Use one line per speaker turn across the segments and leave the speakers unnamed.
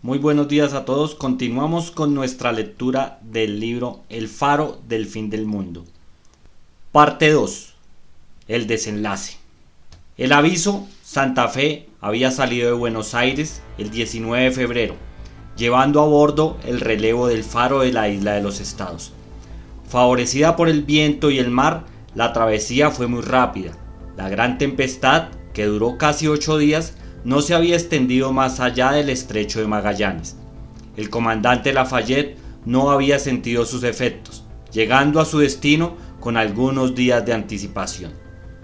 Muy buenos días a todos. Continuamos con nuestra lectura del libro El faro del fin del mundo. Parte 2. El desenlace. El aviso Santa Fe había salido de Buenos Aires el 19 de febrero, llevando a bordo el relevo del faro de la isla de los Estados. Favorecida por el viento y el mar, la travesía fue muy rápida. La gran tempestad, que duró casi 8 días, no se había extendido más allá del estrecho de Magallanes. El comandante Lafayette no había sentido sus efectos, llegando a su destino con algunos días de anticipación.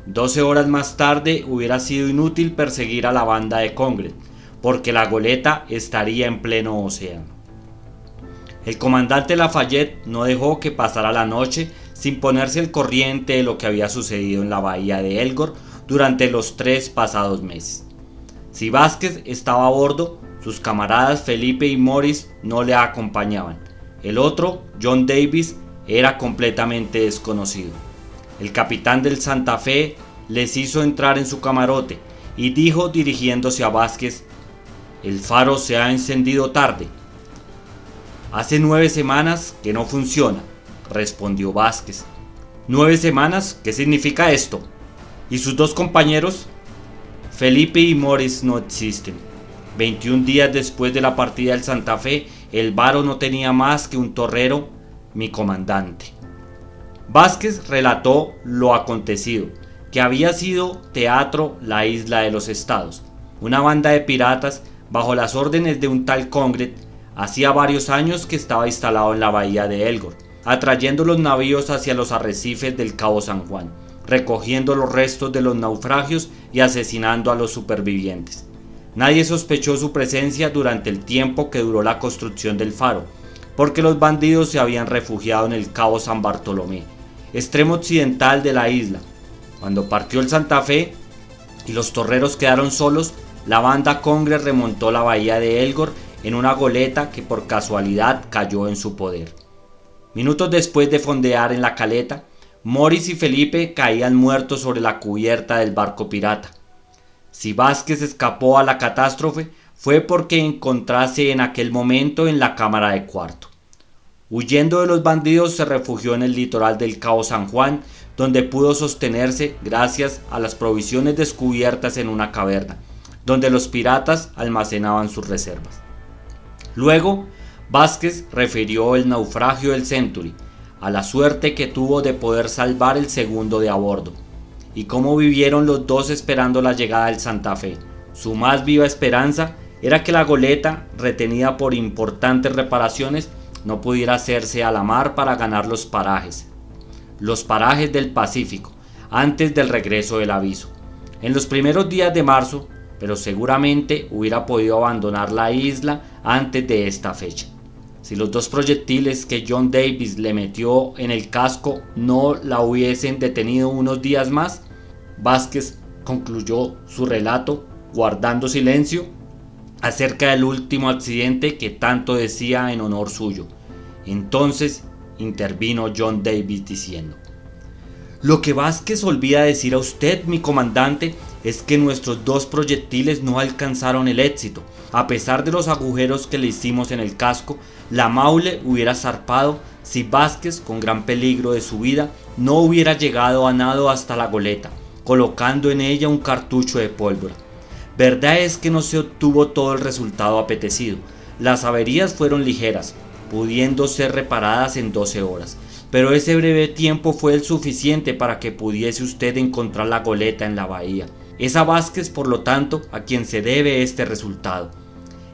12 horas más tarde hubiera sido inútil perseguir a la banda de Congret, porque la goleta estaría en pleno océano. El comandante Lafayette no dejó que pasara la noche sin ponerse al corriente de lo que había sucedido en la bahía de Elgor durante los 3 pasados meses. Si Vázquez estaba a bordo, sus camaradas Felipe y Morris no le acompañaban. El otro, John Davis, era completamente desconocido. El capitán del Santa Fe les hizo entrar en su camarote y dijo dirigiéndose a Vázquez: «El faro se ha encendido tarde». «Hace 9 semanas que no funciona», respondió Vázquez. «¿9 semanas? ¿Qué significa esto? ¿Y sus 2 compañeros?» Felipe y Morris no existen. 21 días después de la partida del Santa Fe, el varo no tenía más que un torrero, mi comandante. Vázquez relató lo acontecido, que había sido teatro la isla de los Estados. Una banda de piratas, bajo las órdenes de un tal Congret, hacía varios años que estaba instalado en la bahía de Elgor, atrayendo los navíos hacia los arrecifes del Cabo San Juan, recogiendo los restos de los naufragios y asesinando a los supervivientes. Nadie sospechó su presencia durante el tiempo que duró la construcción del faro, porque los bandidos se habían refugiado en el Cabo San Bartolomé, extremo occidental de la isla. Cuando partió el Santa Fe y los torreros quedaron solos, la banda Congret remontó la bahía de Elgor en una goleta que por casualidad cayó en su poder. Minutos después de fondear en la caleta, Morris y Felipe caían muertos sobre la cubierta del barco pirata. Si Vázquez escapó a la catástrofe fue porque encontrase en aquel momento en la cámara de cuarto. Huyendo de los bandidos se refugió en el litoral del Cabo San Juan, donde pudo sostenerse gracias a las provisiones descubiertas en una caverna, donde los piratas almacenaban sus reservas. Luego, Vázquez refirió el naufragio del Century, a la suerte que tuvo de poder salvar el segundo de a bordo, y cómo vivieron los dos esperando la llegada del Santa Fe. Su más viva esperanza era que la goleta, retenida por importantes reparaciones, no pudiera hacerse a la mar para ganar los parajes del Pacífico, antes del regreso del aviso, en los primeros días de marzo, pero seguramente hubiera podido abandonar la isla antes de esta fecha. Si los 2 proyectiles que John Davis le metió en el casco no la hubiesen detenido unos días más, Vázquez concluyó su relato guardando silencio acerca del último accidente que tanto decía en honor suyo. Entonces intervino John Davis diciendo: «Lo que Vázquez olvida decir a usted, mi comandante, es que nuestros 2 proyectiles no alcanzaron el éxito. A pesar de los agujeros que le hicimos en el casco, la Maule hubiera zarpado si Vázquez, con gran peligro de su vida, no hubiera llegado a nado hasta la goleta, colocando en ella un cartucho de pólvora. Verdad es que no se obtuvo todo el resultado apetecido. Las averías fueron ligeras, pudiendo ser reparadas en 12 horas. Pero ese breve tiempo fue el suficiente para que pudiese usted encontrar la goleta en la bahía. Es a Vázquez, por lo tanto, a quien se debe este resultado.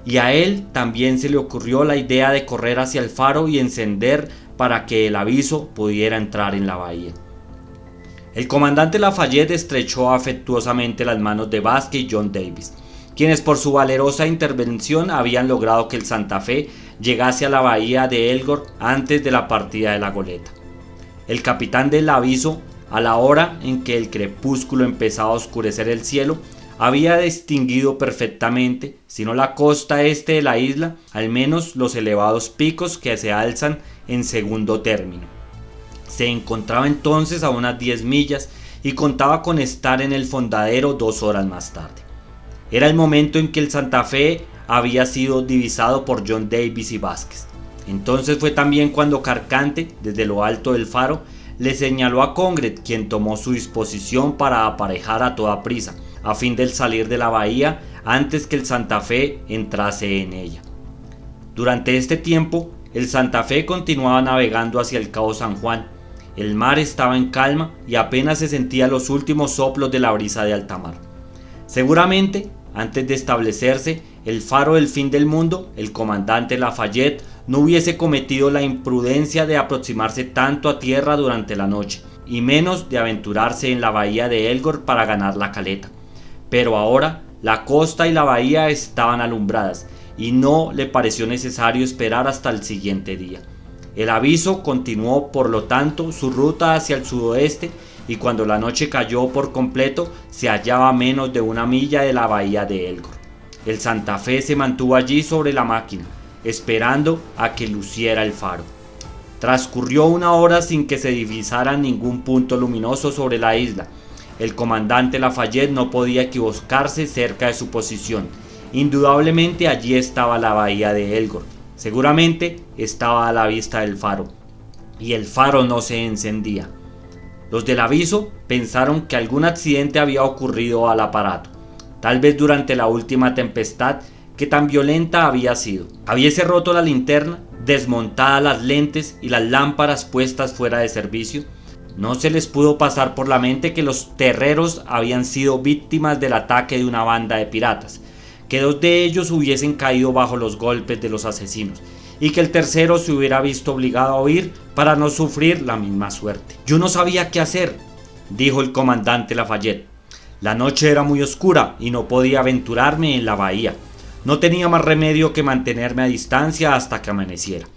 Y a él también se le ocurrió la idea de correr hacia el faro y encender para que el aviso pudiera entrar en la bahía». El comandante Lafayette estrechó afectuosamente las manos de Vázquez y John Davis, quienes por su valerosa intervención habían logrado que el Santa Fe llegase a la bahía de Elgor antes de la partida de la goleta. El capitán del aviso, a la hora en que el crepúsculo empezaba a oscurecer el cielo, había distinguido perfectamente, si no la costa este de la isla, al menos los elevados picos que se alzan en segundo término. Se encontraba entonces a unas 10 millas y contaba con estar en el fondadero 2 horas más tarde. Era el momento en que el Santa Fe había sido divisado por John Davis y Vázquez. Entonces fue también cuando Carcante, desde lo alto del faro, le señaló a Congred, quien tomó su disposición para aparejar a toda prisa, a fin de salir de la bahía antes que el Santa Fe entrase en ella. Durante este tiempo, el Santa Fe continuaba navegando hacia el Cabo San Juan. El mar estaba en calma y apenas se sentían los últimos soplos de la brisa de alta mar. Seguramente, antes de establecerse el faro del fin del mundo, el comandante Lafayette no hubiese cometido la imprudencia de aproximarse tanto a tierra durante la noche, y menos de aventurarse en la bahía de Elgor para ganar la caleta. Pero ahora la costa y la bahía estaban alumbradas, y no le pareció necesario esperar hasta el siguiente día. El aviso continuó, por lo tanto, su ruta hacia el sudoeste, y cuando la noche cayó por completo, se hallaba a menos de 1 milla de la bahía de Elgor. El Santa Fe se mantuvo allí sobre la máquina, esperando a que luciera el faro. Transcurrió 1 hora sin que se divisara ningún punto luminoso sobre la isla. El comandante Lafayette no podía equivocarse cerca de su posición. Indudablemente allí estaba la bahía de Elgor. Seguramente estaba a la vista del faro. Y el faro no se encendía. Los del aviso pensaron que algún accidente había ocurrido al aparato, tal vez durante la última tempestad que tan violenta había sido. Habiese roto la linterna, desmontadas las lentes y las lámparas puestas fuera de servicio. No se les pudo pasar por la mente que los terreros habían sido víctimas del ataque de una banda de piratas, que 2 de ellos hubiesen caído bajo los golpes de los asesinos, y que el tercero se hubiera visto obligado a huir para no sufrir la misma suerte. Yo no sabía qué hacer, dijo el comandante Lafayette. La noche era muy oscura y no podía aventurarme en la bahía. No tenía más remedio que mantenerme a distancia hasta que amaneciera.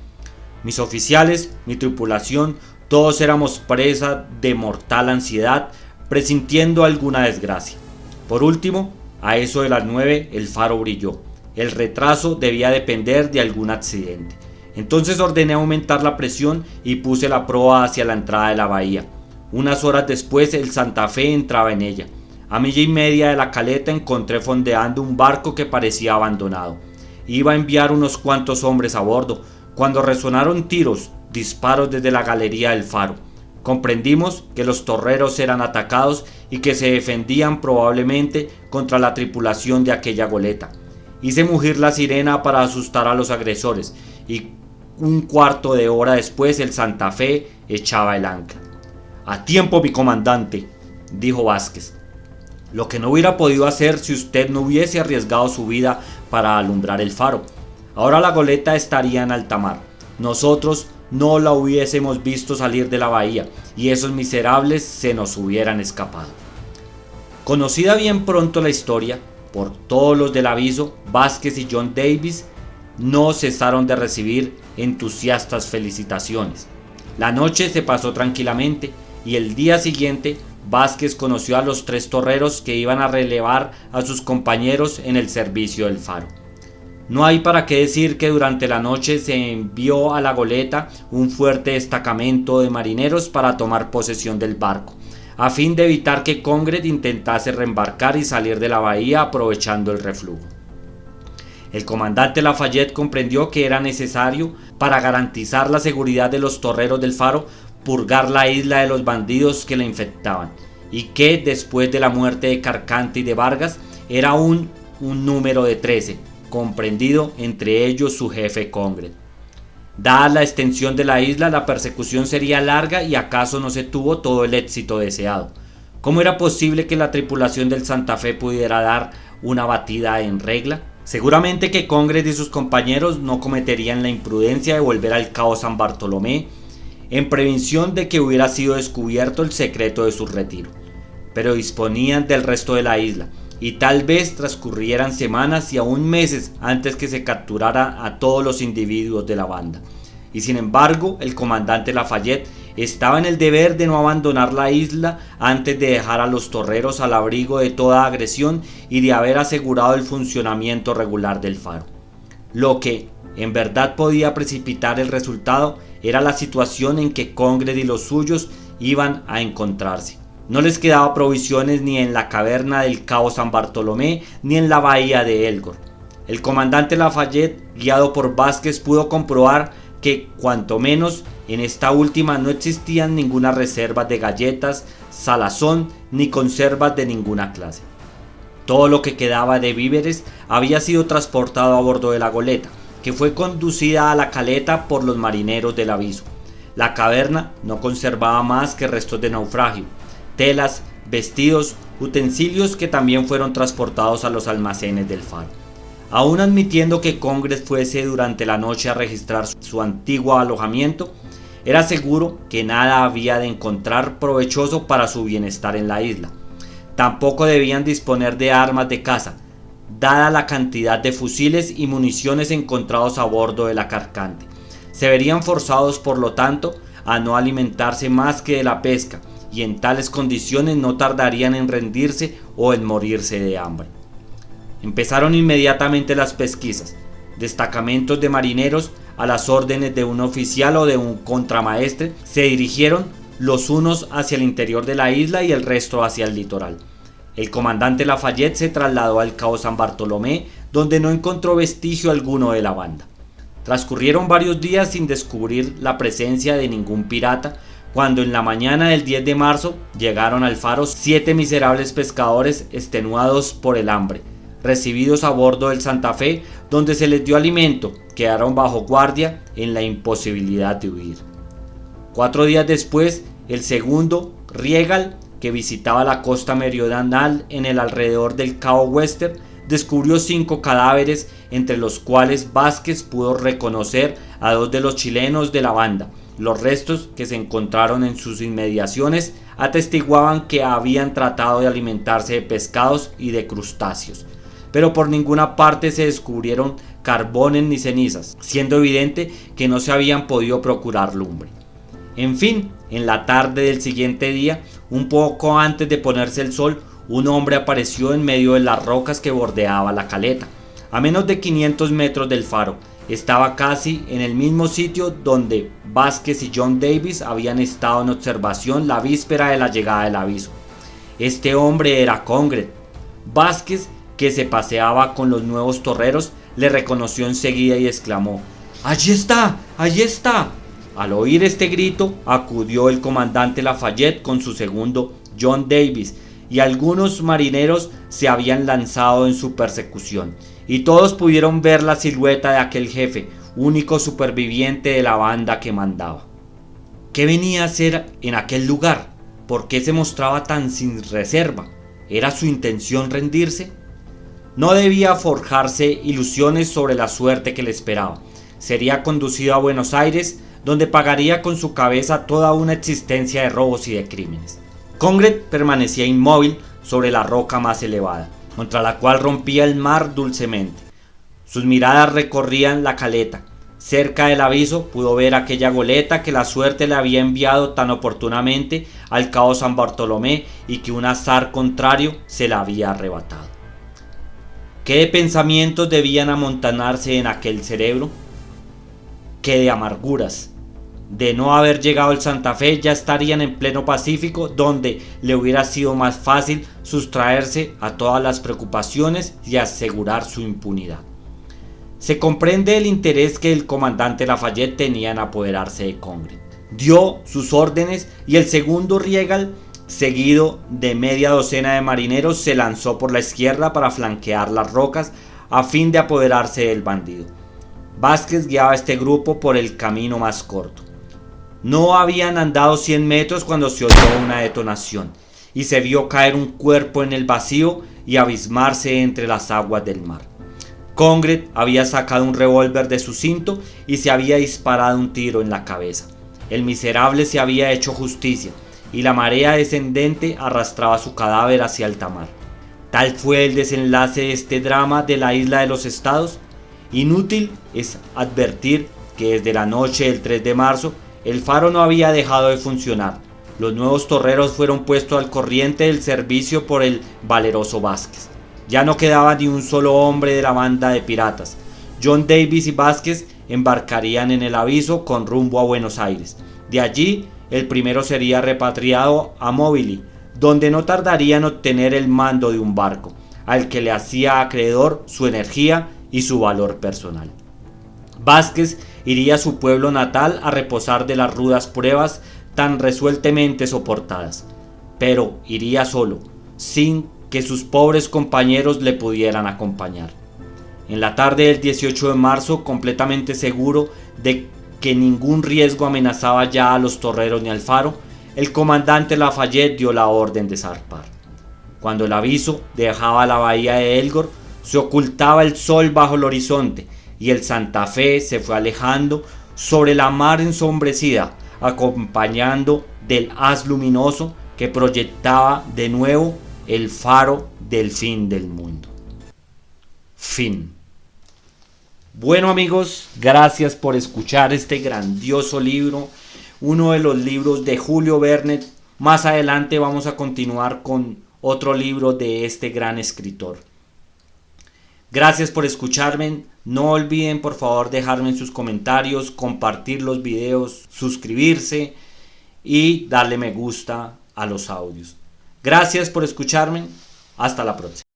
Mis oficiales, mi tripulación, todos éramos presa de mortal ansiedad, presintiendo alguna desgracia. Por último, a eso de las 9, el faro brilló. El retraso debía depender de algún accidente. Entonces ordené aumentar la presión y puse la proa hacia la entrada de la bahía. Unas horas después el Santa Fe entraba en ella. A 1,5 millas de la caleta encontré fondeando un barco que parecía abandonado. Iba a enviar unos cuantos hombres a bordo, cuando resonaron disparos desde la galería del faro. Comprendimos que los torreros eran atacados y que se defendían probablemente contra la tripulación de aquella goleta. Hice mugir la sirena para asustar a los agresores, y 1/4 de hora después el Santa Fe echaba el ancla. «A tiempo, mi comandante», dijo Vázquez. «Lo que no hubiera podido hacer si usted no hubiese arriesgado su vida para alumbrar el faro. Ahora la goleta estaría en alta mar. Nosotros no la hubiésemos visto salir de la bahía, y esos miserables se nos hubieran escapado». Conocida bien pronto la historia por todos los del aviso, Vázquez y John Davis no cesaron de recibir entusiastas felicitaciones. La noche se pasó tranquilamente, y el día siguiente Vázquez conoció a los 3 torreros que iban a relevar a sus compañeros en el servicio del faro. No hay para qué decir que durante la noche se envió a la goleta un fuerte destacamento de marineros para tomar posesión del barco, a fin de evitar que Congred intentase reembarcar y salir de la bahía aprovechando el reflujo. El comandante Lafayette comprendió que era necesario, para garantizar la seguridad de los torreros del faro, purgar la isla de los bandidos que la infectaban, y que después de la muerte de Carcante y de Vargas era un número de 13, comprendido entre ellos su jefe Congred. Dada la extensión de la isla, la persecución sería larga y acaso no se tuvo todo el éxito deseado. ¿Cómo era posible que la tripulación del Santa Fe pudiera dar una batida en regla? Seguramente que Congred y sus compañeros no cometerían la imprudencia de volver al Cabo San Bartolomé en prevención de que hubiera sido descubierto el secreto de su retiro, pero disponían del resto de la isla, y tal vez transcurrieran semanas y aún meses antes que se capturara a todos los individuos de la banda. Y sin embargo, el comandante Lafayette estaba en el deber de no abandonar la isla antes de dejar a los torreros al abrigo de toda agresión y de haber asegurado el funcionamiento regular del faro. Lo que en verdad podía precipitar el resultado era la situación en que Congred y los suyos iban a encontrarse. No les quedaba provisiones ni en la caverna del Cabo San Bartolomé ni en la bahía de Elgor. El comandante Lafayette, guiado por Vázquez, pudo comprobar que, cuanto menos, en esta última no existían ninguna reserva de galletas, salazón ni conservas de ninguna clase. Todo lo que quedaba de víveres había sido transportado a bordo de la goleta, que fue conducida a la caleta por los marineros del Aviso. La caverna no conservaba más que restos de naufragio, telas, vestidos, utensilios que también fueron transportados a los almacenes del Faro. Aún admitiendo que Congress fuese durante la noche a registrar su antiguo alojamiento, era seguro que nada había de encontrar provechoso para su bienestar en la isla. Tampoco debían disponer de armas de caza, dada la cantidad de fusiles y municiones encontrados a bordo de la Carcante. Se verían forzados, por lo tanto, a no alimentarse más que de la pesca, y en tales condiciones no tardarían en rendirse o en morirse de hambre. Empezaron inmediatamente las pesquisas. Destacamentos de marineros, a las órdenes de un oficial o de un contramaestre, se dirigieron los unos hacia el interior de la isla y el resto hacia el litoral. El comandante Lafayette se trasladó al cabo San Bartolomé, donde no encontró vestigio alguno de la banda. Transcurrieron varios días sin descubrir la presencia de ningún pirata, cuando en la mañana del 10 de marzo llegaron al Faro 7 miserables pescadores extenuados por el hambre. Recibidos a bordo del Santa Fe, donde se les dio alimento, quedaron bajo guardia en la imposibilidad de huir. 4 días después, el segundo, Riegal, que visitaba la costa meridional en el alrededor del Cabo Western, descubrió 5 cadáveres, entre los cuales Vázquez pudo reconocer a 2 de los chilenos de la banda. Los restos que se encontraron en sus inmediaciones atestiguaban que habían tratado de alimentarse de pescados y de crustáceos, pero por ninguna parte se descubrieron carbones ni cenizas, siendo evidente que no se habían podido procurar lumbre. En fin, en la tarde del siguiente día, un poco antes de ponerse el sol, un hombre apareció en medio de las rocas que bordeaba la caleta, a menos de 500 metros del faro. Estaba casi en el mismo sitio donde Vázquez y John Davis habían estado en observación la víspera de la llegada del Aviso. Este hombre era Congress. Vázquez, que se paseaba con los nuevos torreros, le reconoció enseguida y exclamó: ¡Allí está! ¡Allí está! Al oír este grito, acudió el comandante Lafayette con su segundo, John Davis, y algunos marineros se habían lanzado en su persecución, y todos pudieron ver la silueta de aquel jefe, único superviviente de la banda que mandaba. ¿Qué venía a hacer en aquel lugar? ¿Por qué se mostraba tan sin reserva? ¿Era su intención rendirse? No debía forjarse ilusiones sobre la suerte que le esperaba. Sería conducido a Buenos Aires, donde pagaría con su cabeza toda una existencia de robos y de crímenes. Congress permanecía inmóvil sobre la roca más elevada, contra la cual rompía el mar dulcemente. Sus miradas recorrían la caleta. Cerca del Aviso pudo ver aquella goleta que la suerte le había enviado tan oportunamente al cabo San Bartolomé y que un azar contrario se la había arrebatado. ¿Qué de pensamientos debían amontonarse en aquel cerebro? ¿Qué de amarguras? De no haber llegado el Santa Fe, ya estarían en pleno Pacífico, donde le hubiera sido más fácil sustraerse a todas las preocupaciones y asegurar su impunidad. Se comprende el interés que el comandante Lafayette tenía en apoderarse de Congress. Dio sus órdenes y el segundo Riegal, seguido de media docena de marineros, se lanzó por la izquierda para flanquear las rocas a fin de apoderarse del bandido. Vázquez guiaba a este grupo por el camino más corto. No habían andado 100 metros cuando se oyó una detonación y se vio caer un cuerpo en el vacío y abismarse entre las aguas del mar. Congress había sacado un revólver de su cinto y se había disparado un tiro en la cabeza. El miserable se había hecho justicia y la marea descendente arrastraba su cadáver hacia alta mar. Tal fue el desenlace de este drama de la isla de los Estados. Inútil es advertir que desde la noche del 3 de marzo el faro no había dejado de funcionar. Los nuevos torreros fueron puestos al corriente del servicio por el valeroso Vázquez. Ya no quedaba ni un solo hombre de la banda de piratas. John Davis y Vázquez embarcarían en el Aviso con rumbo a Buenos Aires. De allí, el primero sería repatriado a Mobili, donde no tardaría en obtener el mando de un barco, al que le hacía acreedor su energía y su valor personal. Vázquez iría a su pueblo natal a reposar de las rudas pruebas tan resueltamente soportadas, pero iría solo, sin que sus pobres compañeros le pudieran acompañar. En la tarde del 18 de marzo, completamente seguro de que ningún riesgo amenazaba ya a los torreros ni al faro, el comandante Lafayette dio la orden de zarpar. Cuando el aviso dejaba la bahía de Elgor, se ocultaba el sol bajo el horizonte y el Santa Fe se fue alejando sobre la mar ensombrecida, acompañando del haz luminoso que proyectaba de nuevo el faro del fin del mundo. Fin. Bueno amigos, gracias por escuchar este grandioso libro, uno de los libros de Julio Verne. Más adelante vamos a continuar con otro libro de este gran escritor. Gracias por escucharme. No olviden por favor dejarme en sus comentarios, compartir los videos, suscribirse y darle me gusta a los audios. Gracias por escucharme. Hasta la próxima.